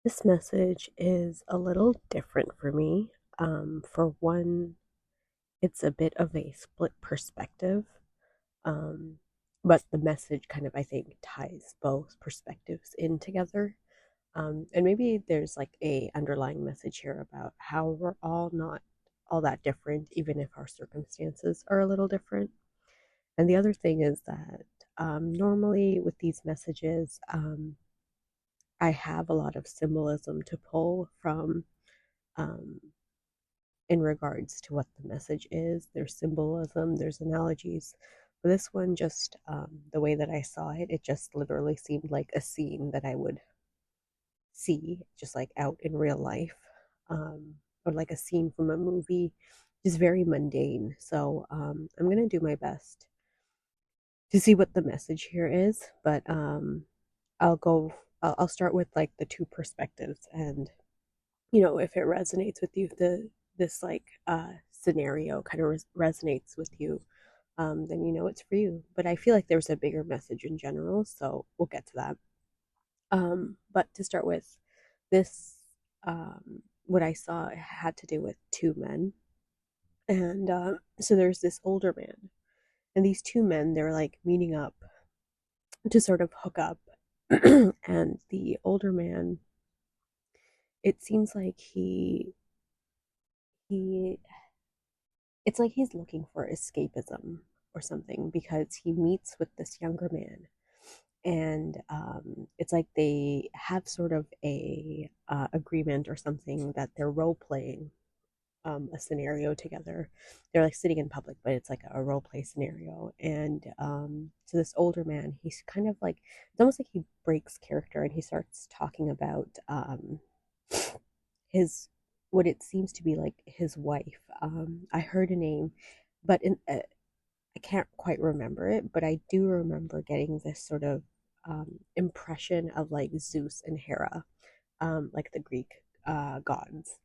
This message is a little different for me. For one, it's a bit of a split perspective, um, but the message kind of, I think, ties both perspectives in together. And maybe there's like a underlying message here about how we're all not all that different, even if our circumstances are a little different. And the other thing is that normally with these messages, I have a lot of symbolism to pull from um, in regards to what the message is. There's symbolism, there's analogies. But this one, just the way that I saw it, it just literally seemed like a scene that I would see just like out in real life, or like a scene from a movie, just very mundane. So I'm going to do my best to see what the message here is, but I'll go, I'll start with like the two perspectives and if it resonates with you, this like scenario kind of resonates with you, then it's for you. But I feel like there's a bigger message in general, so we'll get to that. But to start with, this what I saw had to do with two men, and so there's this older man, and these two men they're like meeting up to sort of hook up, and the older man, it seems like he it's like he's looking for escapism or something because he meets with this younger man, and it's like they have sort of a agreement or something that they're role playing a scenario together. They're like sitting in public, but it's like a role play scenario. And so this older man, he's kind of like, it's almost like he breaks character and he starts talking about his, what it seems to be like his wife. I heard a name, but I can't quite remember it, but I do remember getting this sort of impression of like Zeus and Hera, like the Greek gods.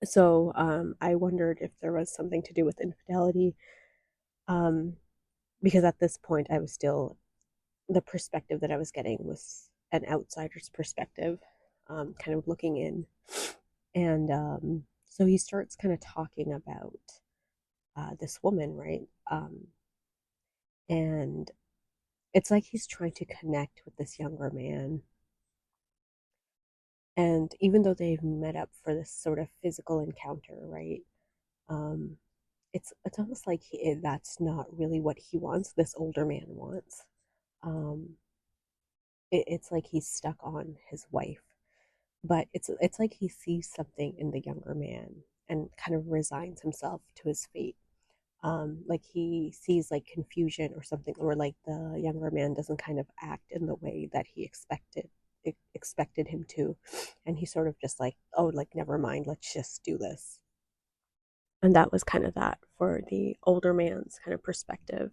So I wondered if there was something to do with infidelity, um, because at this point I was still, the perspective that I was getting was an outsider's perspective, kind of looking in. And so he starts kind of talking about this woman, right? And it's like he's trying to connect with this younger man. And even though they've met up for this sort of physical encounter, right? Um, it's almost like that's not really what he wants. This older man wants. Um, it's like he's stuck on his wife, but it's like he sees something in the younger man and kind of resigns himself to his fate. Like he sees like confusion or something, or like the younger man doesn't kind of act in the way that he expected him to, and he's sort of just like, oh, like never mind, let's just do this. And that was kind of that for the older man's kind of perspective.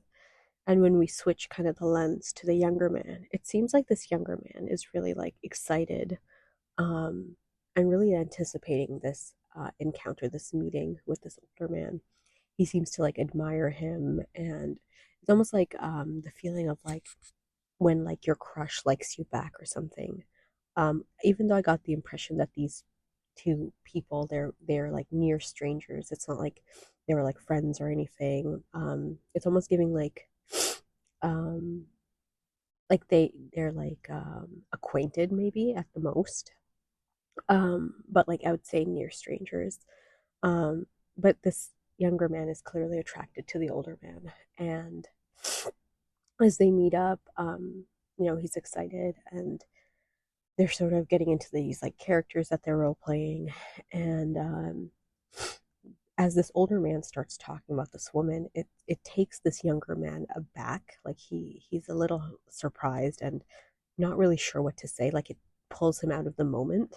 And when we switch kind of the lens to the younger man, it seems like this younger man is really like excited, um, and really anticipating this encounter, this meeting with this older man. He seems to like admire him, and it's almost like the feeling of like when like your crush likes you back or something. Even though I got the impression that these two people, they're like near strangers. It's not like they were like friends or anything. It's almost giving um like they're like acquainted maybe at the most. But like I would say near strangers. Um, but this younger man is clearly attracted to the older man, and as they meet up, he's excited, and they're sort of getting into these like characters that they're role playing, and as this older man starts talking about this woman, it takes this younger man aback. Like he's a little surprised and not really sure what to say. Like it pulls him out of the moment,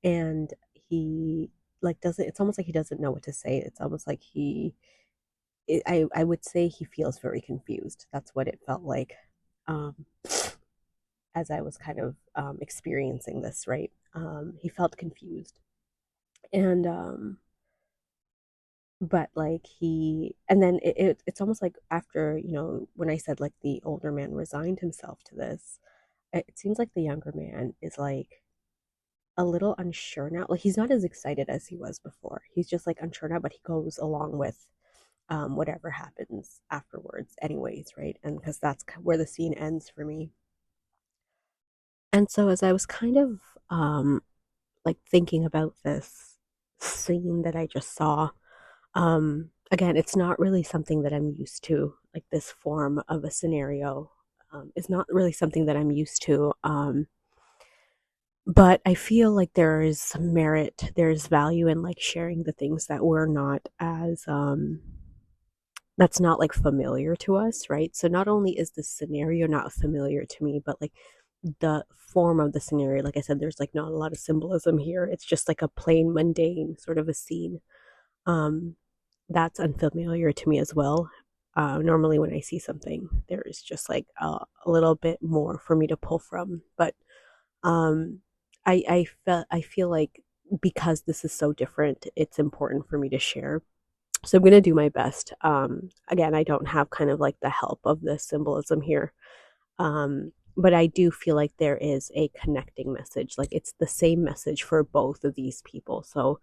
and he like doesn't. It's almost like he doesn't know what to say. It's almost like I would say he feels very confused. That's what it felt like, um, as I was kind of experiencing this. Right, he felt confused, and but like and then it's almost like after when I said like the older man resigned himself to this, it seems like the younger man is like a little unsure now. Like he's not as excited as he was before. He's just like unsure now, but he goes along with whatever happens afterwards, anyways, right? And because that's where the scene ends for me. And so as I was kind of like thinking about this scene that I just saw, again, it's not really something that I'm used to. Like this form of a scenario is not really something that I'm used to. But I feel like there is some merit, there's value in like sharing the things that we're not as that's not like familiar to us, right? So not only is the scenario not familiar to me, but like the form of the scenario, like I said, there's like not a lot of symbolism here. It's just like a plain mundane sort of a scene. Um that's unfamiliar to me as well. Normally when I see something, there is just like a little bit more for me to pull from. But um I feel like because this is so different, it's important for me to share. So I'm going to do my best. Again, I don't have kind of like the help of the symbolism here. But I do feel like there is a connecting message. Like it's the same message for both of these people. So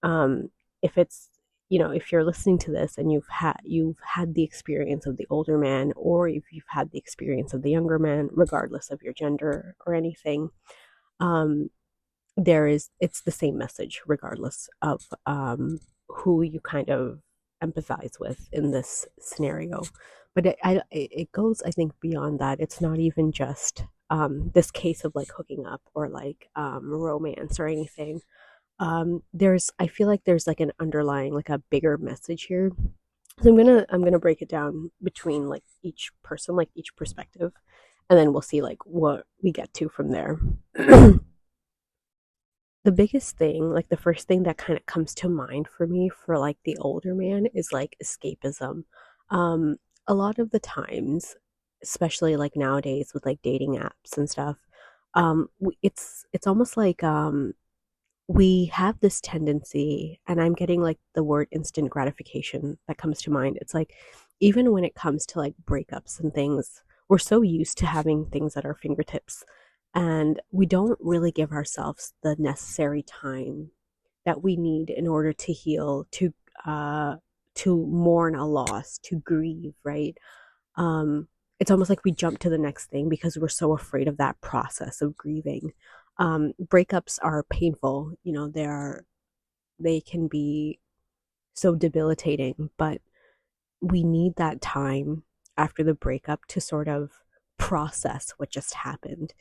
um, if it's, if you're listening to this and you've had the experience of the older man, or if you've had the experience of the younger man, regardless of your gender or anything, um, it's the same message regardless of who you kind of empathize with in this scenario. But it goes, I think, beyond that. It's not even just this case of like hooking up or like romance or anything. I feel like there's like an underlying, like a bigger message here. So I'm gonna break it down between like each person, like each perspective, and then we'll see like what we get to from there. The biggest thing, like the first thing that kind of comes to mind for me for like the older man is like escapism. Um, a lot of the times, especially like nowadays with like dating apps and stuff, it's almost like we have this tendency, and I'm getting like the word instant gratification that comes to mind. It's like, even when it comes to like breakups and things, we're so used to having things at our fingertips, and we don't really give ourselves the necessary time that we need in order to heal, uh to mourn a loss, to grieve, right? um it's almost like we jump to the next thing because we're so afraid of that process of grieving. Breakups are painful, they can be so debilitating, but we need that time after the breakup to sort of process what just happened.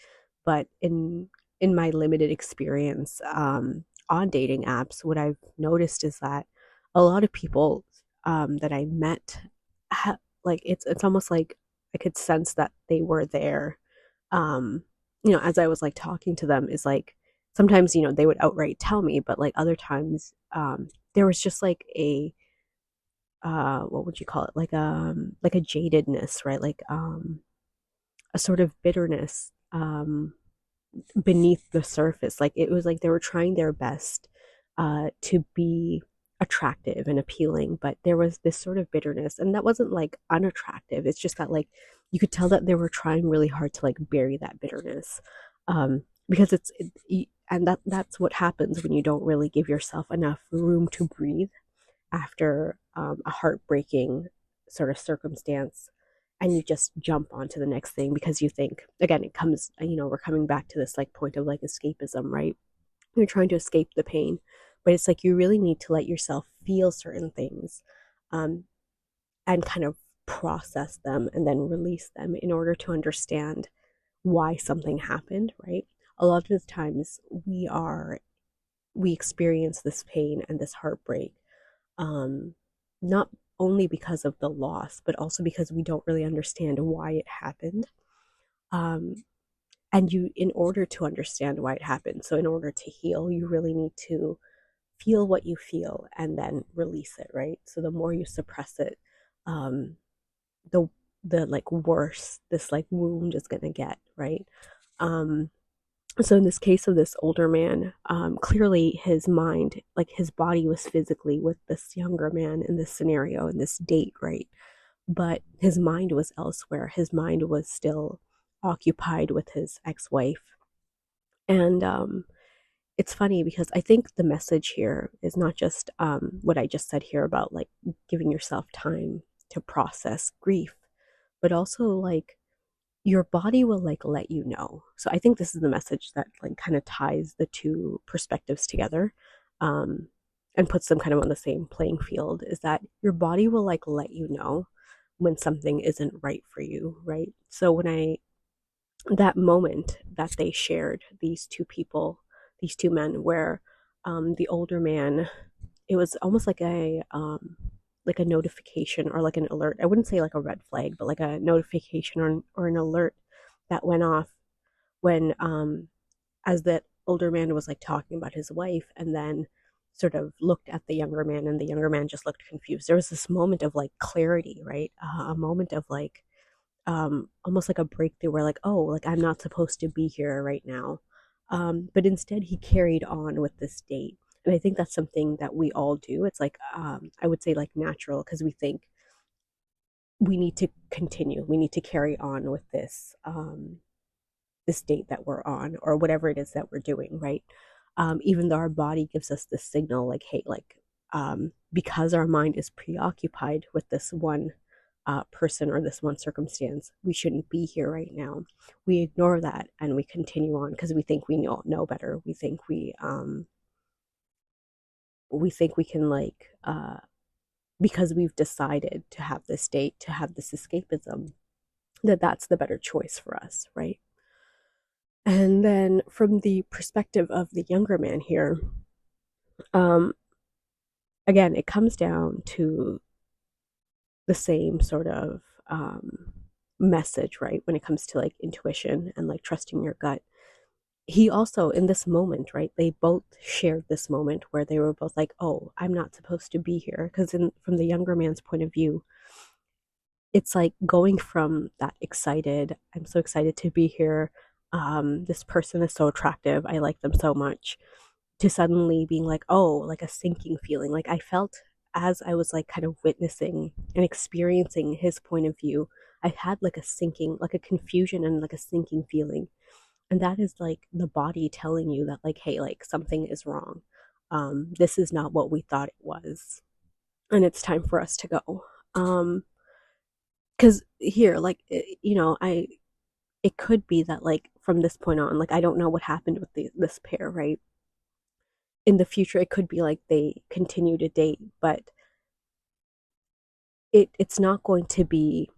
But in my limited experience on dating apps, what I've noticed is that a lot of people that I met, like it's almost like I could sense that they were there. Um, as I was like talking to them, is like sometimes they would outright tell me, but like other times there was just like a what would you call it, like a jadedness, right? Like a sort of bitterness beneath the surface. Like it was like they were trying their best to be attractive and appealing, but there was this sort of bitterness, and that wasn't like unattractive. It's just that like you could tell that they were trying really hard to like bury that bitterness, because and that's what happens when you don't really give yourself enough room to breathe after a heartbreaking sort of circumstance, and you just jump onto the next thing because you think, again, it comes, we're coming back to this like point of like escapism, right? You're trying to escape the pain, but it's like you really need to let yourself feel certain things, um, and kind of process them and then release them in order to understand why something happened, right? A lot of the times we experience this pain and this heartbreak, um, not only because of the loss, but also because we don't really understand why it happened. Um, and in order to understand why it happened, so in order to heal, you really need to feel what you feel and then release it, right? So the more you suppress it, um, the like worse this like wound is gonna get, right? Um, so in this case of this older man, clearly his mind, like his body was physically with this younger man in this scenario, in this date, right? But his mind was elsewhere. His mind was still occupied with his ex-wife. And it's funny because I think the message here is not just what I just said here about like giving yourself time to process grief, but also like your body will like let you know. So I think this is the message that like kind of ties the two perspectives together, um, and puts them kind of on the same playing field, is that your body will like let you know when something isn't right for you, right? So when I that moment that they shared, these two people, these two men, where the older man, it was almost like a notification or like an alert. I wouldn't say like a red flag, but like a notification or an alert that went off when as that older man was like talking about his wife, and then sort of looked at the younger man, and the younger man just looked confused. There was this moment of like clarity, right? A moment of like almost like a breakthrough where like, oh, like I'm not supposed to be here right now. But instead he carried on with this date. And I think that's something that we all do. It's like I would say like natural, because we think we need to continue, we need to carry on with this date that we're on, or whatever it is that we're doing, right? Even though our body gives us this signal like, hey, like because our mind is preoccupied with this one person or this one circumstance, we shouldn't be here right now. We ignore that and we continue on because we think we know better. We think we can like because we've decided to have this date, to have this escapism, that that's the better choice for us, right? And then from the perspective of the younger man here, um, again, it comes down to the same sort of message, right? When it comes to like intuition and like trusting your gut. He also, in this moment, right? They both shared this moment where they were both like, oh, I'm not supposed to be here. Because from the younger man's point of view, it's like going from that excited, I'm so excited to be here. This person is so attractive. I like them so much, to suddenly being like, oh, like a sinking feeling. Like I felt as I was like kind of witnessing and experiencing his point of view, I had like a sinking, like a confusion and like a sinking feeling. And that is like the body telling you that, like, hey, like something is wrong. This is not what we thought it was. And it's time for us to go. Because here, like, it could be that, like, from this point on, like, I don't know what happened with this pair, right? In the future it could be like they continue to date, but it's not going to be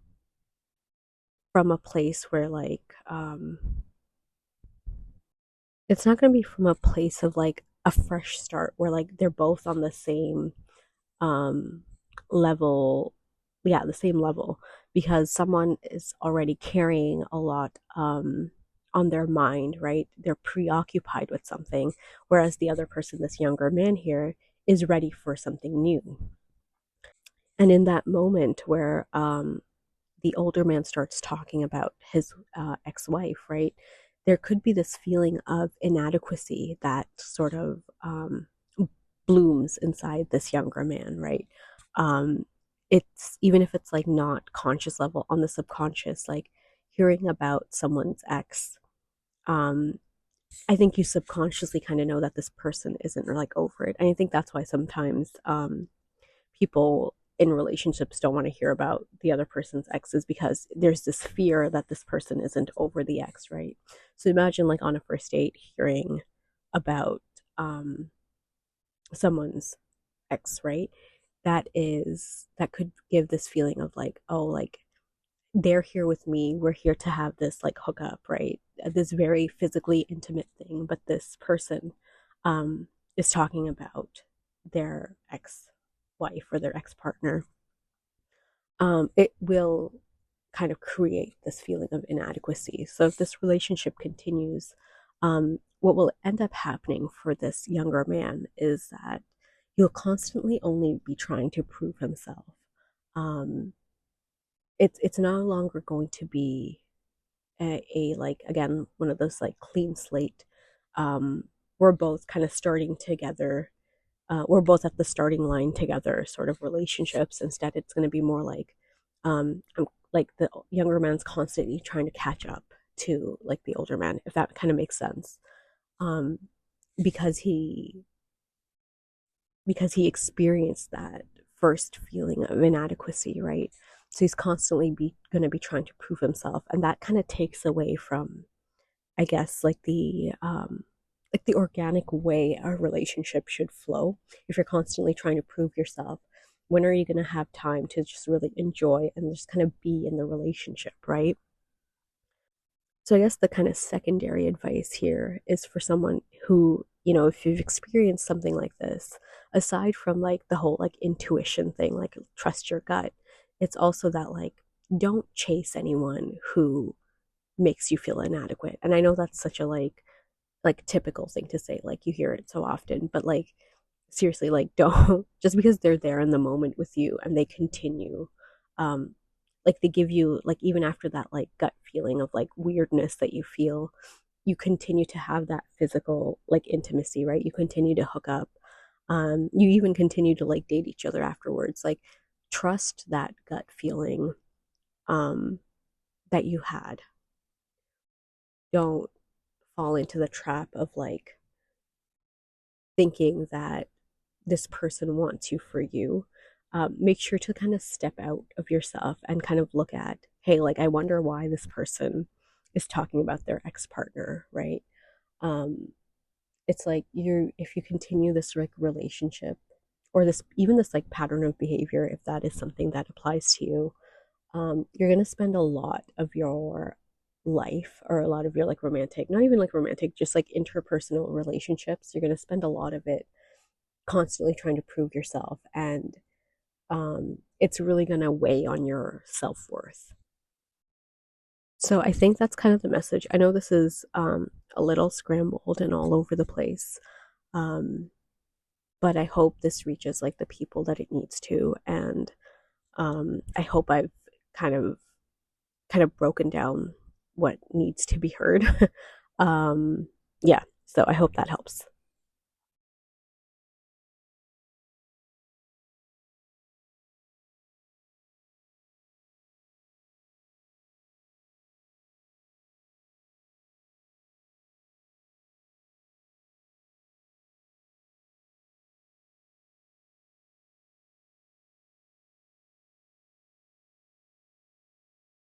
from a place where like it's not going to be from a place of like a fresh start where like they're both on the same um level, yeah, the same level, because someone is already carrying a lot on their mind, right? They're preoccupied with something, whereas the other person, this younger man here, is ready for something new. And in that moment where the older man starts talking about his ex-wife, right? There could be this feeling of inadequacy that sort of blooms inside this younger man, right? Um, it's even if it's like not conscious level, on the subconscious, like hearing about someone's ex. Um, I think you subconsciously kind of know that this person isn't like over it, and I think that's why sometimes people in relationships don't want to hear about the other person's exes, because there's this fear that this person isn't over the ex, right? So imagine like on a first date hearing about someone's ex, right? That could give this feeling of like, oh, like they're here with me, we're here to have this like hookup, right? This very physically intimate thing, but this person um is talking about their ex wife or their ex partner. It will kind of create this feeling of inadequacy. So if this relationship continues, what will end up happening for this younger man is that he'll constantly only be trying to prove himself. Um, it's no longer going to be a like, again, one of those like clean slate. Um, we're both kind of starting together, we're both at the starting line together sort of relationships. Instead, it's going to be more like, like the younger man's constantly trying to catch up to like the older man, if that kind of makes sense. Um, because he experienced that first feeling of inadequacy, right? So he's constantly be going to be trying to prove himself, and that kind of takes away from, I guess, like the organic way a relationship should flow. If you're constantly trying to prove yourself, when are you going to have time to just really enjoy and just kind of be in the relationship, right? So I guess the kind of secondary advice here is for someone who, if you've experienced something like this, aside from like the whole like intuition thing, like trust your gut, it's also that like don't chase anyone who makes you feel inadequate. And I know that's such a like typical thing to say, like you hear it so often, but like seriously, like don't just because they're there in the moment with you and they continue um like they give you like even after that like gut feeling of like weirdness that you feel, you continue to have that physical like intimacy, right? You continue to hook up, you even continue to like date each other afterwards. Like trust that gut feeling um that you had. Don't fall into the trap of like thinking that this person wants you for you. Make sure to kind of step out of yourself and kind of look at, hey, like, I wonder why this person is talking about their ex partner, right? Um, it's like if you continue this like relationship or this, even this like pattern of behavior, if that is something that applies to you, you're going to spend a lot of your life or a lot of your like romantic, not even like romantic, just like interpersonal relationships, you're going to spend a lot of it constantly trying to prove yourself, and it's really going to weigh on your self-worth. So I think that's kind of the message. I know this is a little scrambled and all over the place, um, but I hope this reaches like the people that it needs to, and I hope I've kind of broken down what needs to be heard. um, yeah, so I hope that helps.